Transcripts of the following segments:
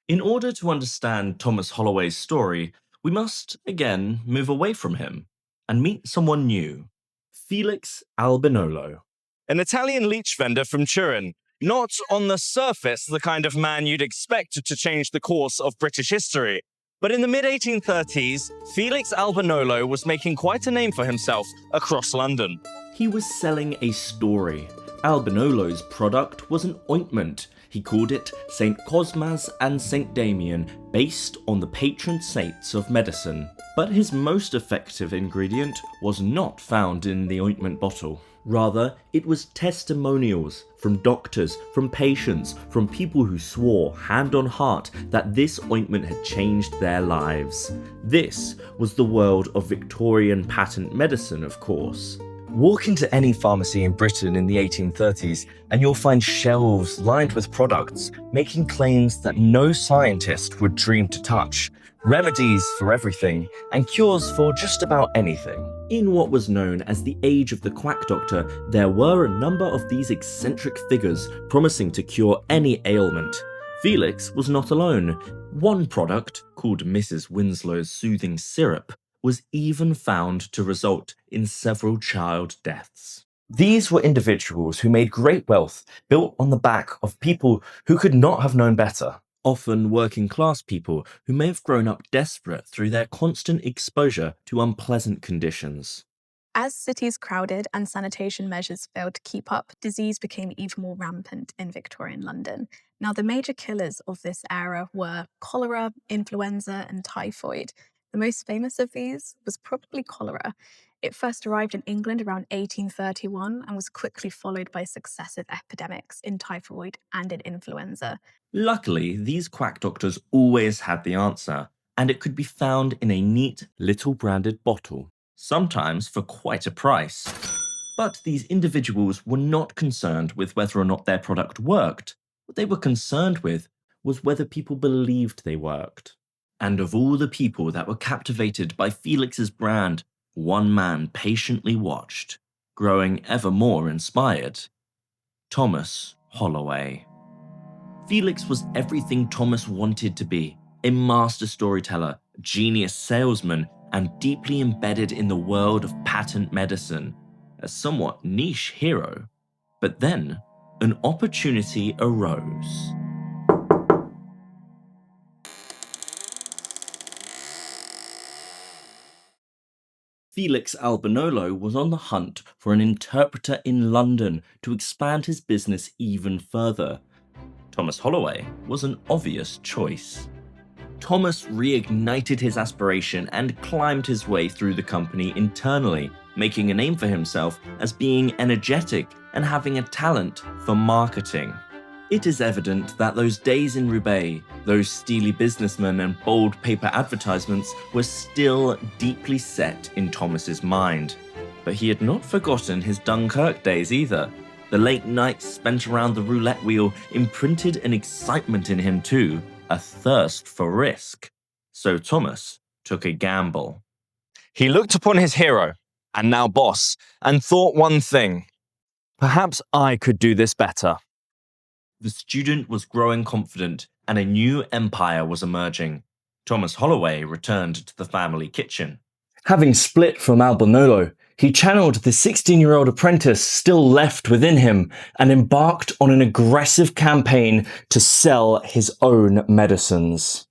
In order to understand Thomas Holloway's story, we must, again, move away from him and meet someone new, Felix Albinolo. An Italian leech vendor from Turin, not on the surface the kind of man you'd expect to change the course of British history. But in the mid-1830s, Felix Albinolo was making quite a name for himself across London. He was selling a story. Albinolo's product was an ointment. He called it St. Cosmas and St. Damian, based on the patron saints of medicine. But his most effective ingredient was not found in the ointment bottle. Rather, it was testimonials from doctors, from patients, from people who swore hand on heart that this ointment had changed their lives. This was the world of Victorian patent medicine, of course. Walk into any pharmacy in Britain in the 1830s and you'll find shelves lined with products making claims that no scientist would dream to touch. Remedies for everything and cures for just about anything. In what was known as the Age of the Quack Doctor, there were a number of these eccentric figures promising to cure any ailment. Felix was not alone. One product, called Mrs. Winslow's Soothing Syrup, was even found to result in several child deaths. These were individuals who made great wealth built on the back of people who could not have known better. Often working class people who may have grown up desperate through their constant exposure to unpleasant conditions. As cities crowded and sanitation measures failed to keep up, disease became even more rampant in Victorian London. Now, the major killers of this era were cholera, influenza, and typhoid. The most famous of these was probably cholera. It first arrived in England around 1831 and was quickly followed by successive epidemics in typhoid and in influenza. Luckily, these quack doctors always had the answer, and it could be found in a neat little branded bottle, sometimes for quite a price. But these individuals were not concerned with whether or not their product worked. What they were concerned with was whether people believed they worked. And of all the people that were captivated by Felix's brand, one man patiently watched, growing ever more inspired. Thomas Holloway. Felix was everything Thomas wanted to be, a master storyteller, genius salesman, and deeply embedded in the world of patent medicine, a somewhat niche hero. But then, an opportunity arose. Felix Albinolo was on the hunt for an interpreter in London to expand his business even further. Thomas Holloway was an obvious choice. Thomas reignited his aspiration and climbed his way through the company internally, making a name for himself as being energetic and having a talent for marketing. It is evident that those days in Roubaix, those steely businessmen and bold paper advertisements were still deeply set in Thomas's mind. But he had not forgotten his Dunkirk days either. The late nights spent around the roulette wheel imprinted an excitement in him too, a thirst for risk. So Thomas took a gamble. He looked upon his hero, and now boss, and thought one thing. Perhaps I could do this better. The student was growing confident, and a new empire was emerging. Thomas Holloway returned to the family kitchen. Having split from Albinolo, he channeled the 16-year-old apprentice still left within him and embarked on an aggressive campaign to sell his own medicines.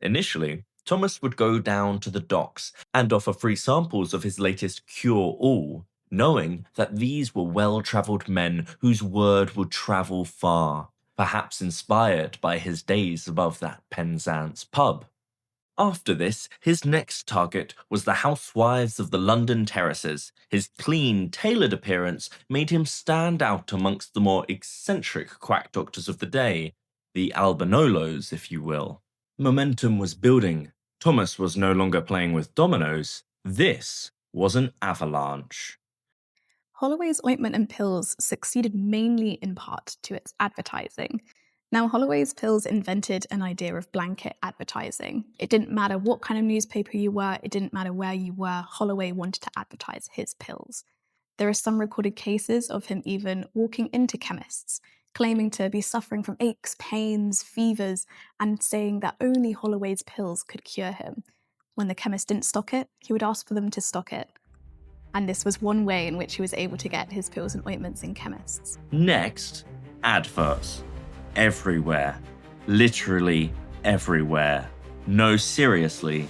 Initially, Thomas would go down to the docks and offer free samples of his latest cure-all, knowing that these were well-travelled men whose word would travel far, perhaps inspired by his days above that Penzance pub. After this, his next target was the housewives of the London terraces. His clean, tailored appearance made him stand out amongst the more eccentric quack doctors of the day, the Albinolos, if you will. Momentum was building. Thomas was no longer playing with dominoes. This was an avalanche. Holloway's ointment and pills succeeded mainly in part to its advertising. Now, Holloway's pills invented an idea of blanket advertising. It didn't matter what kind of newspaper you were, it didn't matter where you were, Holloway wanted to advertise his pills. There are some recorded cases of him even walking into chemists, claiming to be suffering from aches, pains, fevers, and saying that only Holloway's pills could cure him. When the chemist didn't stock it, he would ask for them to stock it. And this was one way in which he was able to get his pills and ointments in chemists. Next, adverts. Everywhere. Literally everywhere. No, seriously,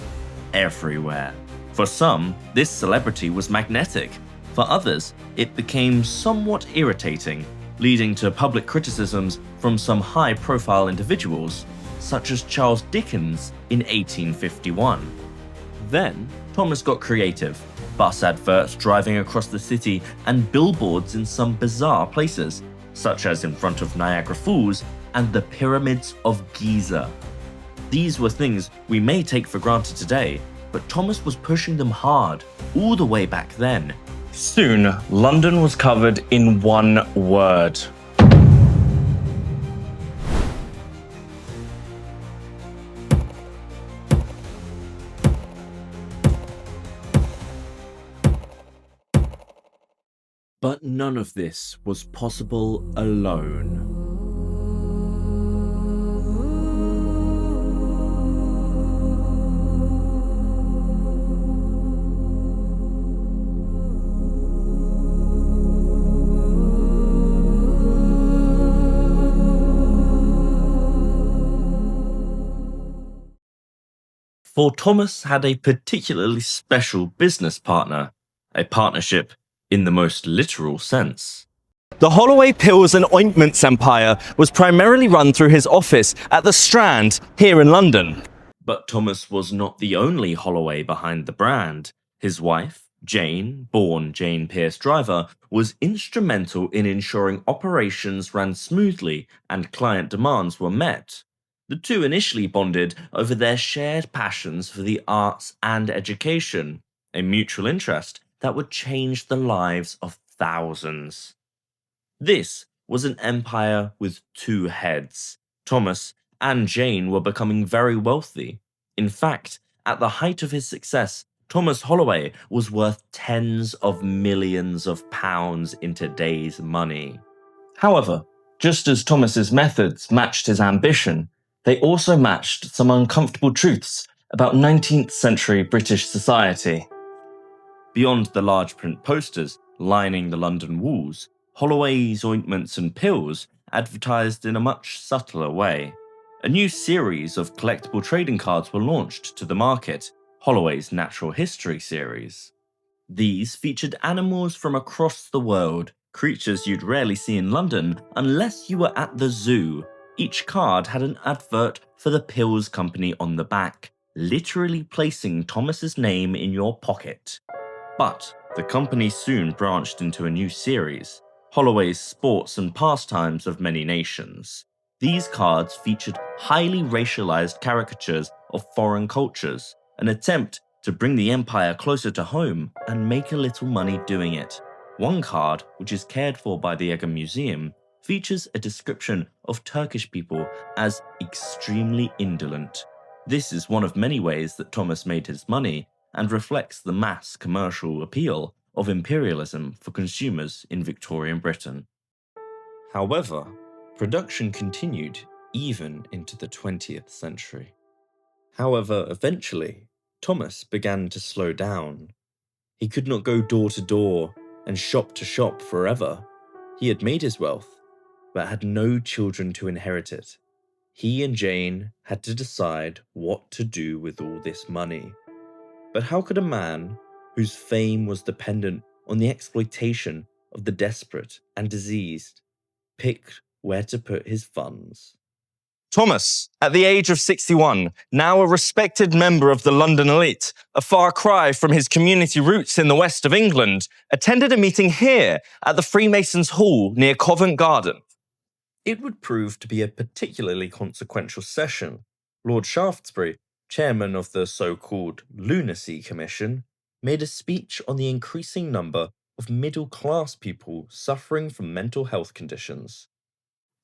everywhere. For some, this celebrity was magnetic. For others, it became somewhat irritating, leading to public criticisms from some high-profile individuals, such as Charles Dickens in 1851. Then, Thomas got creative. Bus adverts driving across the city and billboards in some bizarre places, such as in front of Niagara Falls and the Pyramids of Giza. These were things we may take for granted today, but Thomas was pushing them hard, all the way back then. Soon, London was covered in one word. But none of this was possible alone. For Thomas had a particularly special business partner, a partnership in the most literal sense. The Holloway pills and ointments empire was primarily run through his office at the Strand here in London. But Thomas was not the only Holloway behind the brand. His wife, Jane, born Jane Pierce Driver, was instrumental in ensuring operations ran smoothly and client demands were met. The two initially bonded over their shared passions for the arts and education, a mutual interest that would change the lives of thousands. This was an empire with two heads. Thomas and Jane were becoming very wealthy. In fact, at the height of his success, Thomas Holloway was worth tens of millions of pounds in today's money. However, just as Thomas's methods matched his ambition, they also matched some uncomfortable truths about 19th century British society. Beyond the large print posters lining the London walls, Holloway's ointments and pills advertised in a much subtler way. A new series of collectible trading cards were launched to the market, Holloway's Natural History series. These featured animals from across the world, creatures you'd rarely see in London unless you were at the zoo. Each card had an advert for the pills company on the back, literally placing Thomas's name in your pocket. But the company soon branched into a new series, Holloway's Sports and Pastimes of Many Nations. These cards featured highly racialized caricatures of foreign cultures, an attempt to bring the empire closer to home and make a little money doing it. One card, which is cared for by the Egham Museum, features a description of Turkish people as extremely indolent. This is one of many ways that Thomas made his money and reflects the mass commercial appeal of imperialism for consumers in Victorian Britain. However, production continued even into the 20th century. However, eventually, Thomas began to slow down. He could not go door to door and shop to shop forever. He had made his wealth, but had no children to inherit it. He and Jane had to decide what to do with all this money. But how could a man whose fame was dependent on the exploitation of the desperate and diseased pick where to put his funds? Thomas, at the age of 61, now a respected member of the London elite, a far cry from his community roots in the west of England, attended a meeting here at the Freemasons' Hall near Covent Garden. It would prove to be a particularly consequential session. Lord Shaftesbury, chairman of the so-called Lunacy Commission, made a speech on the increasing number of middle-class people suffering from mental health conditions.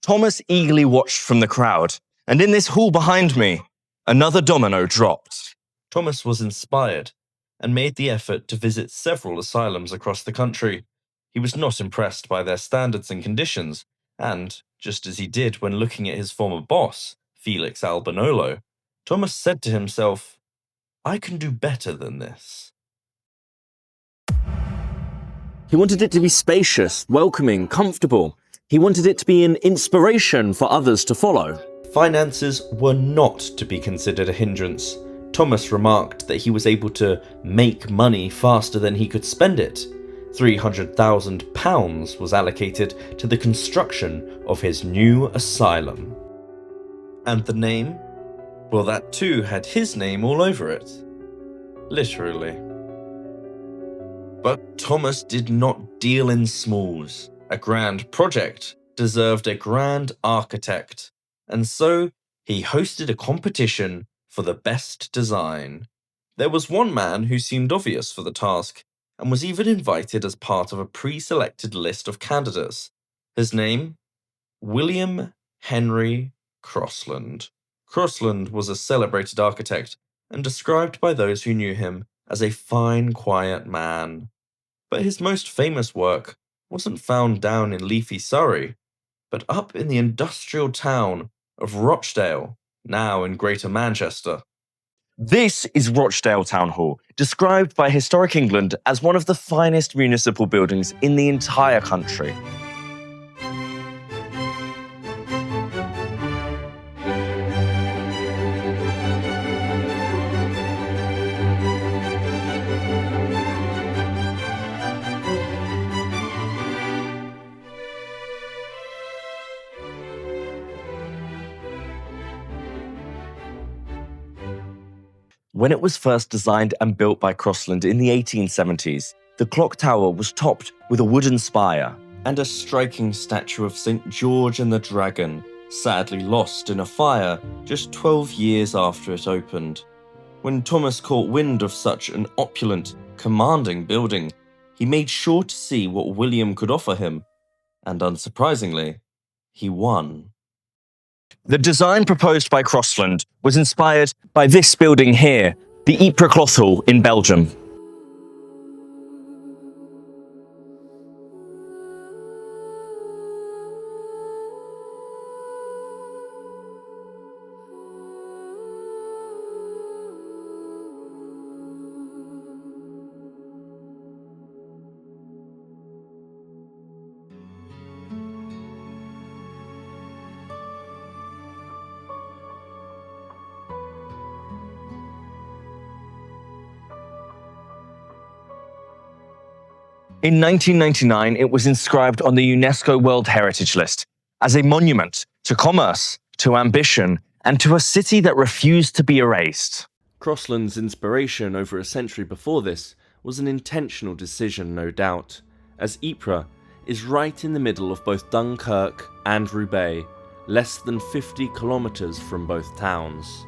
Thomas eagerly watched from the crowd, and in this hall behind me, another domino dropped. Thomas was inspired and made the effort to visit several asylums across the country. He was not impressed by their standards and conditions, And, just as he did when looking at his former boss, Felix Albanolo, Thomas said to himself, "I can do better than this." He wanted it to be spacious, welcoming, comfortable. He wanted it to be an inspiration for others to follow. Finances were not to be considered a hindrance. Thomas remarked that he was able to make money faster than he could spend it. £300,000 was allocated to the construction of his new asylum. And the name? Well, that too had his name all over it. Literally. But Thomas did not deal in smalls. A grand project deserved a grand architect, and so he hosted a competition for the best design. There was one man who seemed obvious for the task, and was even invited as part of a pre-selected list of candidates. His name? William Henry Crossland. Crossland was a celebrated architect, and described by those who knew him as a fine, quiet man. But his most famous work wasn't found down in leafy Surrey, but up in the industrial town of Rochdale, now in Greater Manchester. This is Rochdale Town Hall, described by Historic England as one of the finest municipal buildings in the entire country. When it was first designed and built by Crossland in the 1870s, the clock tower was topped with a wooden spire And a striking statue of St. George and the Dragon, sadly lost in a fire just 12 years after it opened. When Thomas caught wind of such an opulent, commanding building, he made sure to see what William could offer him, and unsurprisingly, he won. The design proposed by Crossland was inspired by this building here, the Ypres Cloth Hall in Belgium. In 1999, it was inscribed on the UNESCO World Heritage List as a monument to commerce, to ambition, and to a city that refused to be erased. Crossland's inspiration over a century before this was an intentional decision, no doubt, as Ypres is right in the middle of both Dunkirk and Roubaix, less than 50 kilometers from both towns.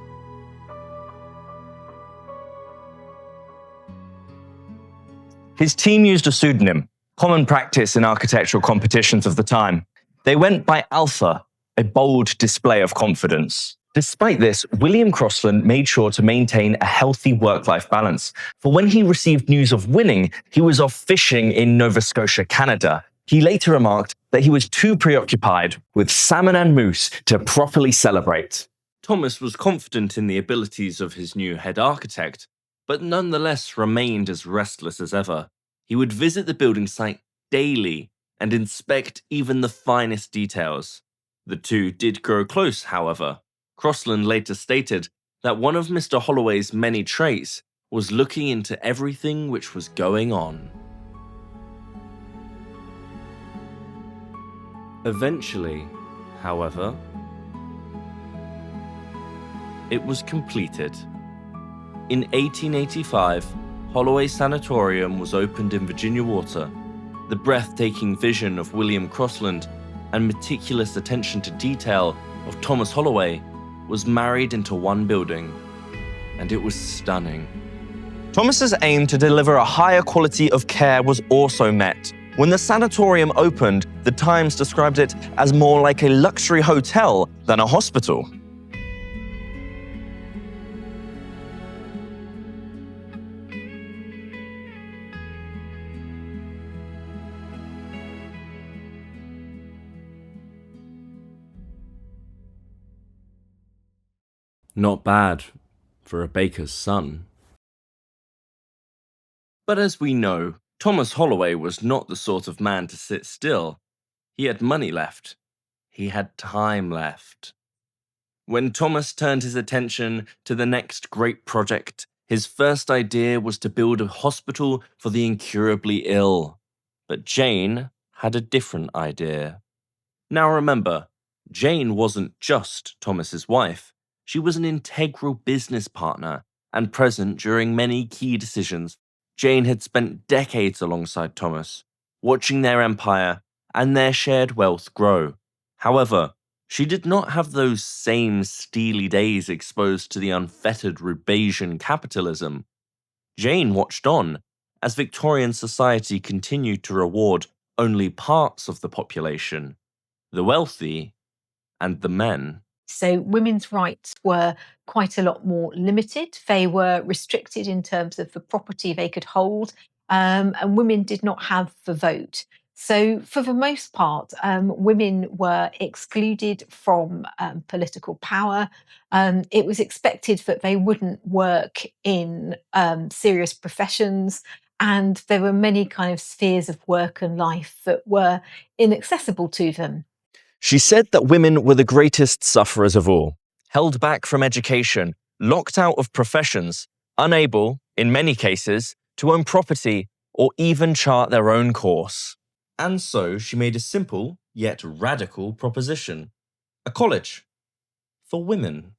His team used a pseudonym, common practice in architectural competitions of the time. They went by Alpha, a bold display of confidence. Despite this, William Crossland made sure to maintain a healthy work-life balance. For when he received news of winning, he was off fishing in Nova Scotia, Canada. He later remarked that he was too preoccupied with salmon and moose to properly celebrate. Thomas was confident in the abilities of his new head architect, but nonetheless remained as restless as ever. He would visit the building site daily and inspect even the finest details. The two did grow close, however. Crossland later stated that one of Mr. Holloway's many traits was looking into everything which was going on. Eventually, however, it was completed. In 1885, Holloway Sanatorium was opened in Virginia Water. The breathtaking vision of William Crossland and meticulous attention to detail of Thomas Holloway was married into one building, and it was stunning. Thomas's aim to deliver a higher quality of care was also met. When the sanatorium opened, the Times described it as more like a luxury hotel than a hospital. Not bad for a baker's son. But as we know, Thomas Holloway was not the sort of man to sit still. He had money left. He had time left. When Thomas turned his attention to the next great project, his first idea was to build a hospital for the incurably ill. But Jane had a different idea. Now remember, Jane wasn't just Thomas's wife. She was an integral business partner and present during many key decisions. Jane had spent decades alongside Thomas, watching their empire and their shared wealth grow. However, she did not have those same steely days exposed to the unfettered Rebasian capitalism. Jane watched on as Victorian society continued to reward only parts of the population, the wealthy and the men. So women's rights were quite a lot more limited. They were restricted in terms of the property they could hold, and women did not have the vote. So, for the most part, women were excluded from political power. It was expected that they wouldn't work in serious professions, and there were many kind of spheres of work and life that were inaccessible to them. She said that women were the greatest sufferers of all, held back from education, locked out of professions, unable, in many cases, to own property or even chart their own course. And so she made a simple yet radical proposition: a college for women.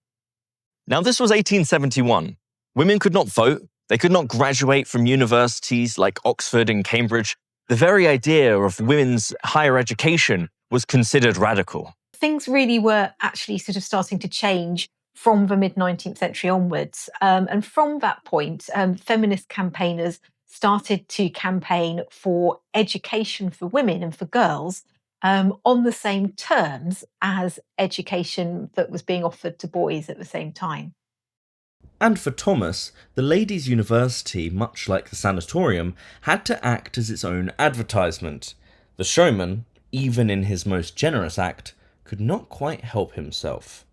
Now, this was 1871. Women could not vote, they could not graduate from universities like Oxford and Cambridge. The very idea of women's higher education was considered radical. Things really were actually sort of starting to change from the mid-19th century onwards. And from that point, feminist campaigners started to campaign for education for women and for girls on the same terms as education that was being offered to boys at the same time. And for Thomas, the ladies' university, much like the Sanatorium, had to act as its own advertisement. The showman, even in his most generous act, could not quite help himself.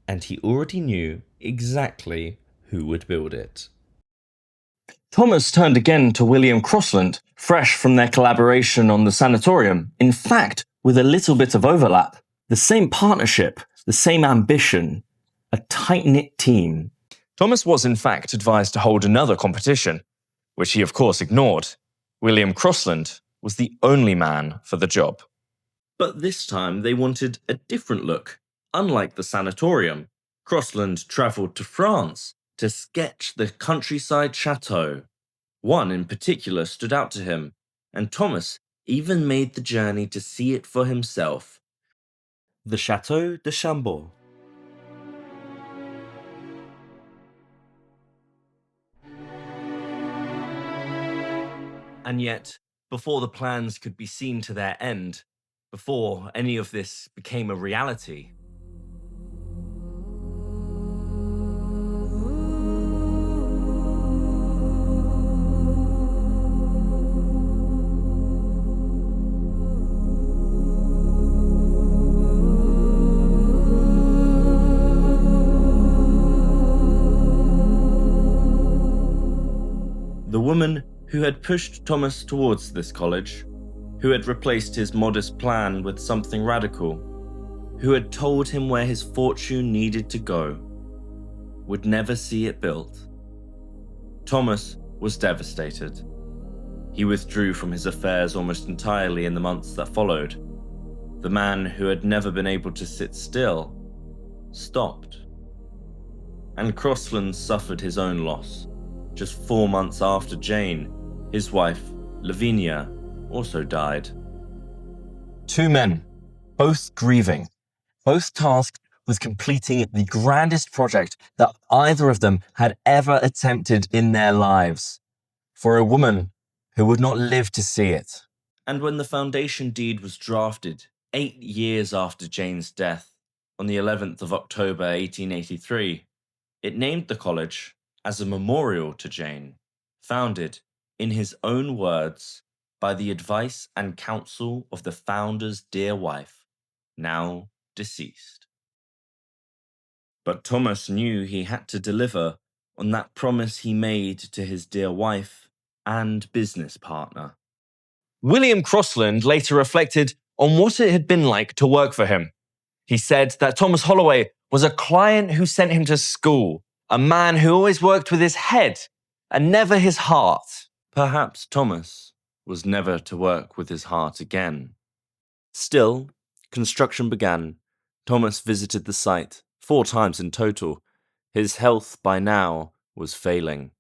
And he already knew exactly who would build it. Thomas turned again to William Crossland, fresh from their collaboration on the Sanatorium, in fact, with a little bit of overlap. The same partnership, the same ambition, a tight-knit team. Thomas was in fact advised to hold another competition, which he of course ignored. William Crossland was the only man for the job. But this time they wanted a different look. Unlike the Sanatorium, Crossland travelled to France to sketch the countryside chateau. One in particular stood out to him, and Thomas even made the journey to see it for himself. The Chateau de Chambord. And yet, before the plans could be seen to their end, before any of this became a reality, the woman who had pushed Thomas towards this college, who had replaced his modest plan with something radical, who had told him where his fortune needed to go, would never see it built. Thomas was devastated. He withdrew from his affairs almost entirely in the months that followed. The man who had never been able to sit still stopped. And Crossland suffered his own loss. Just 4 months after Jane, his wife, Lavinia, also died. Two men, both grieving, both tasked with completing the grandest project that either of them had ever attempted in their lives, for a woman who would not live to see it. And when the foundation deed was drafted, 8 years after Jane's death, on the 11th of October 1883, it named the college as a memorial to Jane, founded, in his own words, by the advice and counsel of the founder's dear wife, now deceased. But Thomas knew he had to deliver on that promise he made to his dear wife and business partner. William Crossland later reflected on what it had been like to work for him. He said that Thomas Holloway was a client who sent him to school, a man who always worked with his head and never his heart. Perhaps Thomas was never to work with his heart again. Still, construction began. Thomas visited the site 4 times in total. His health by now was failing.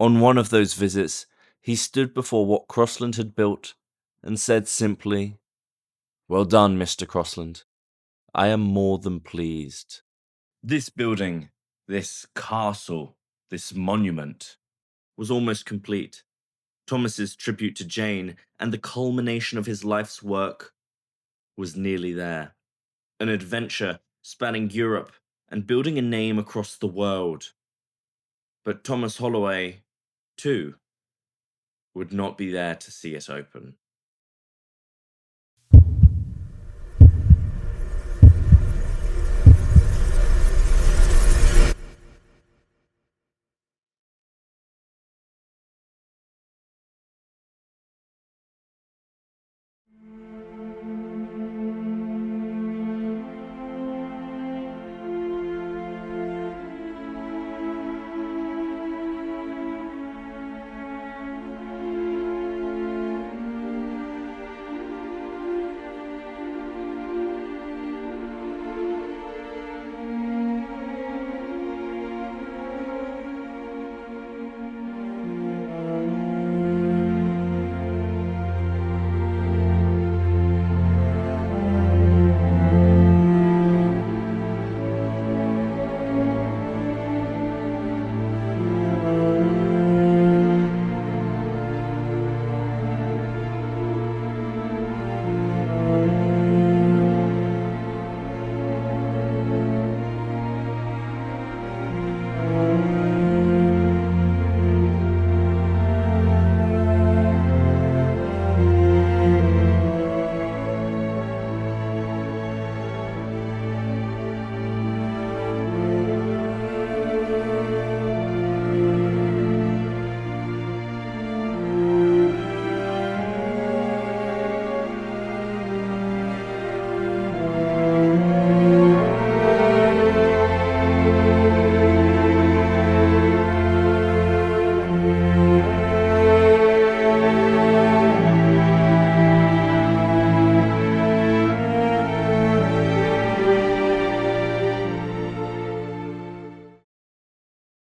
On one of those visits, he stood before what Crossland had built and said simply, "Well done, Mr. Crossland. I am more than pleased." This building, this castle, this monument was almost complete. Thomas's tribute to Jane and the culmination of his life's work was nearly there. An adventure spanning Europe and building a name across the world. But Thomas Holloway, too, would not be there to see it open.